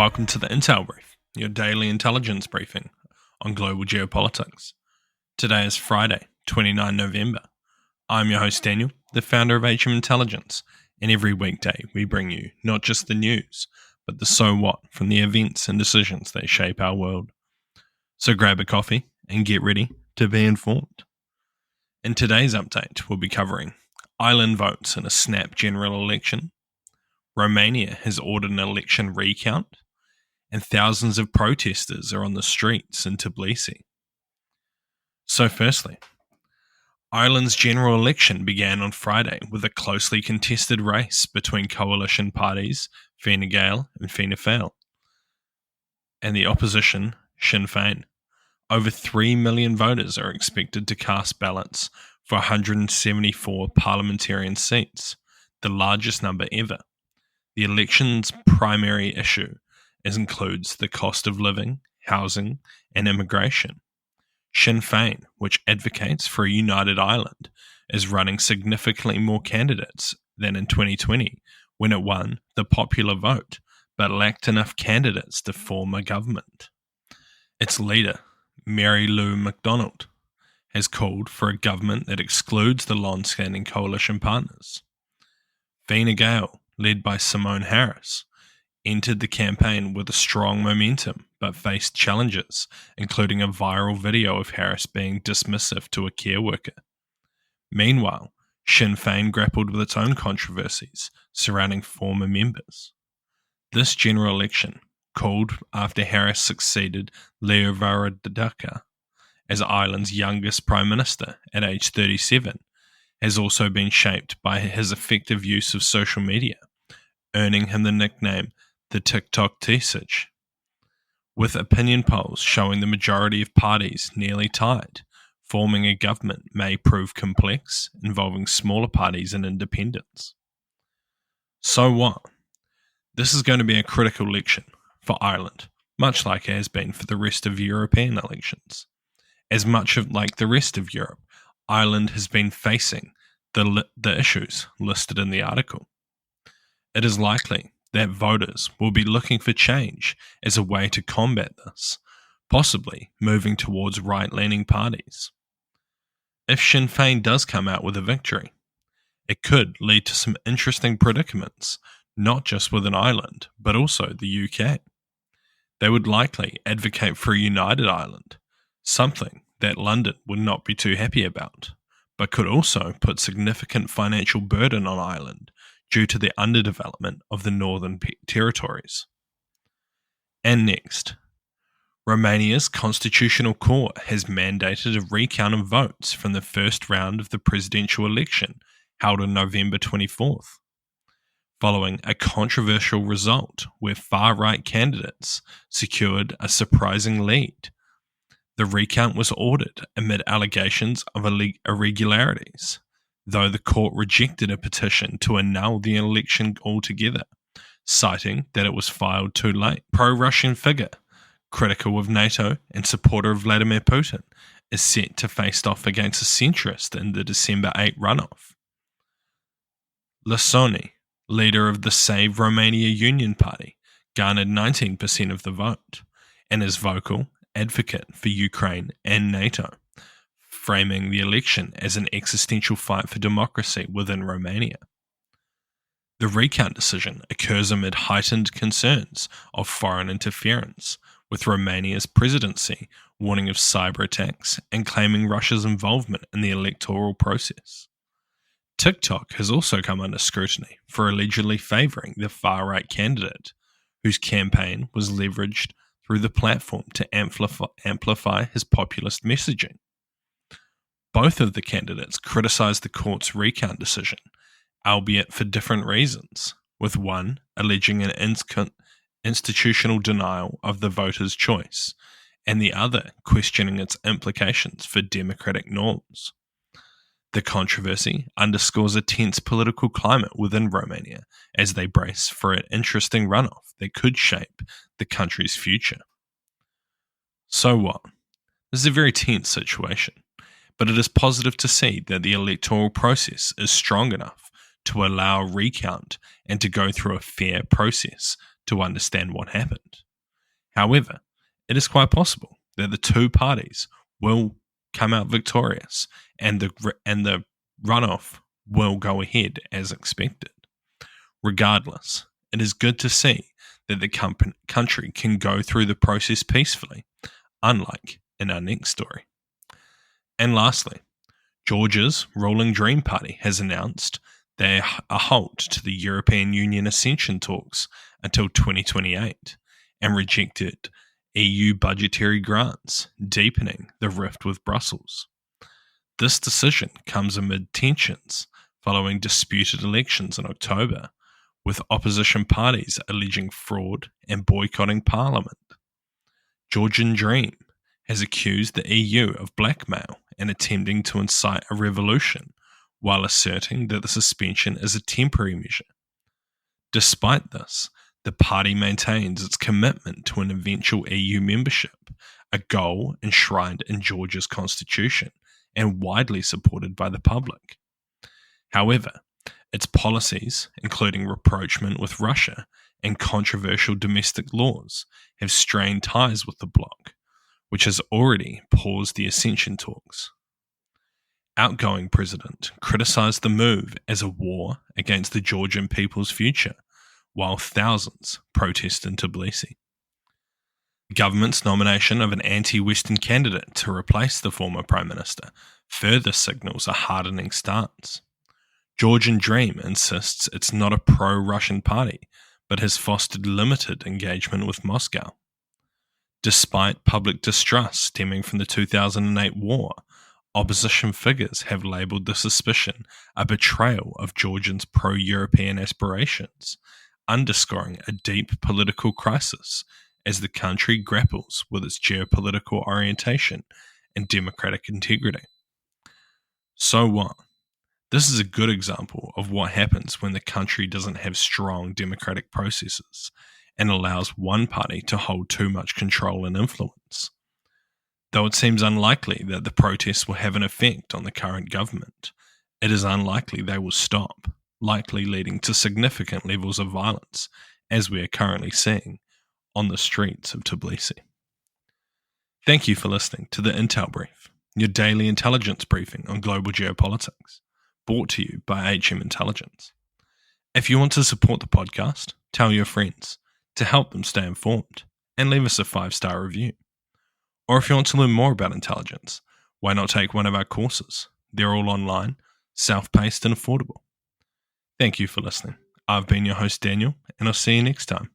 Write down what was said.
welcome to the Intel Brief, your daily intelligence briefing on global geopolitics. Today is Friday, 29 November. I'm your host Daniel, the founder of HM Intelligence, and every weekday we bring you not just the news, but the so what from the events and decisions that shape our world. So grab a coffee and get ready to be informed. In today's update, we'll be covering Ireland votes in a snap general election, Romania has ordered an election recount, and thousands of protesters are on the streets in Tbilisi. So firstly, Ireland's general election began on Friday with a closely contested race between coalition parties Fine Gael and Fianna Fáil and the opposition Sinn Féin. Over 3 million voters are expected to cast ballots for 174 parliamentarian seats, the largest number ever. The election's primary issue includes the cost of living, housing, and immigration. Sinn Féin, which advocates for a united Ireland, is running significantly more candidates than in 2020 when it won the popular vote but lacked enough candidates to form a government. Its leader, Mary Lou McDonald, has called for a government that excludes the long-standing coalition partners. Fine Gael, led by Simone Harris, entered the campaign with a strong momentum but faced challenges, including a viral video of Harris being dismissive to a care worker. Meanwhile, Sinn Féin grappled with its own controversies surrounding former members. This general election, called after Harris succeeded Leo Varadkar as Ireland's youngest Prime Minister at age 37, has also been shaped by his effective use of social media, earning him the nickname the TikTok Teasage. With opinion polls showing the majority of parties nearly tied, forming a government may prove complex, involving smaller parties and independents. So what? This is going to be a critical election for Ireland, much like it has been for the rest of European elections. As much like the rest of Europe, Ireland has been facing the issues listed in the article. It is likely that voters will be looking for change as a way to combat this, possibly moving towards right-leaning parties. If Sinn Féin does come out with a victory, it could lead to some interesting predicaments, not just within Ireland, but also the UK. They would likely advocate for a united Ireland, something that London would not be too happy about, but could also put significant financial burden on Ireland due to the underdevelopment of the Northern Territories. And next, Romania's Constitutional Court has mandated a recount of votes from the first round of the presidential election held on November 24th, following a controversial result where far-right candidates secured a surprising lead. The recount was ordered amid allegations of irregularities, though the court rejected a petition to annul the election altogether, citing that it was filed too late. Pro-Russian figure, critical of NATO and supporter of Vladimir Putin, is set to face off against a centrist in the December 8 runoff. Lasoni, leader of the Save Romania Union Party, garnered 19% of the vote and is vocal advocate for Ukraine and NATO, framing the election as an existential fight for democracy within Romania. The recount decision occurs amid heightened concerns of foreign interference, with Romania's presidency warning of cyber attacks and claiming Russia's involvement in the electoral process. TikTok has also come under scrutiny for allegedly favouring the far-right candidate, whose campaign was leveraged through the platform to amplify his populist messaging. Both of the candidates criticised the court's recount decision, albeit for different reasons, with one alleging an institutional denial of the voter's choice, and the other questioning its implications for democratic norms. The controversy underscores a tense political climate within Romania as they brace for an interesting runoff that could shape the country's future. So what? This is a very tense situation, but it is positive to see that the electoral process is strong enough to allow a recount and to go through a fair process to understand what happened. However, it is quite possible that the two parties will come out victorious and the runoff will go ahead as expected. Regardless, it is good to see that the country can go through the process peacefully, unlike in our next story. And lastly, Georgia's ruling Dream Party has announced a halt to the European Union accession talks until 2028 and rejected EU budgetary grants, deepening the rift with Brussels. This decision comes amid tensions following disputed elections in October, with opposition parties alleging fraud and boycotting Parliament. Georgian Dream has accused the EU of blackmail and attempting to incite a revolution, while asserting that the suspension is a temporary measure. Despite this, the party maintains its commitment to an eventual EU membership, a goal enshrined in Georgia's constitution and widely supported by the public. However, its policies, including rapprochement with Russia and controversial domestic laws, have strained ties with the bloc, which has already paused the accession talks. Outgoing president criticised the move as a war against the Georgian people's future, while thousands protest in Tbilisi. The government's nomination of an anti-Western candidate to replace the former Prime Minister further signals a hardening stance. Georgian Dream insists it's not a pro-Russian party, but has fostered limited engagement with Moscow. Despite public distrust stemming from the 2008 war, opposition figures have labelled the suspicion a betrayal of Georgians' pro-European aspirations, underscoring a deep political crisis as the country grapples with its geopolitical orientation and democratic integrity. So what? This is a good example of what happens when the country doesn't have strong democratic processes and allows one party to hold too much control and influence. Though it seems unlikely that the protests will have an effect on the current government, it is unlikely they will stop, likely leading to significant levels of violence, as we are currently seeing on the streets of Tbilisi. Thank you for listening to the Intel Brief, your daily intelligence briefing on global geopolitics, brought to you by HM Intelligence. If you want to support the podcast, tell your friends to help them stay informed and leave us a 5-star review. Or if you want to learn more about intelligence, why not take one of our courses? They're all online, self-paced and affordable. Thank you for listening. I've been your host Daniel, and I'll see you next time.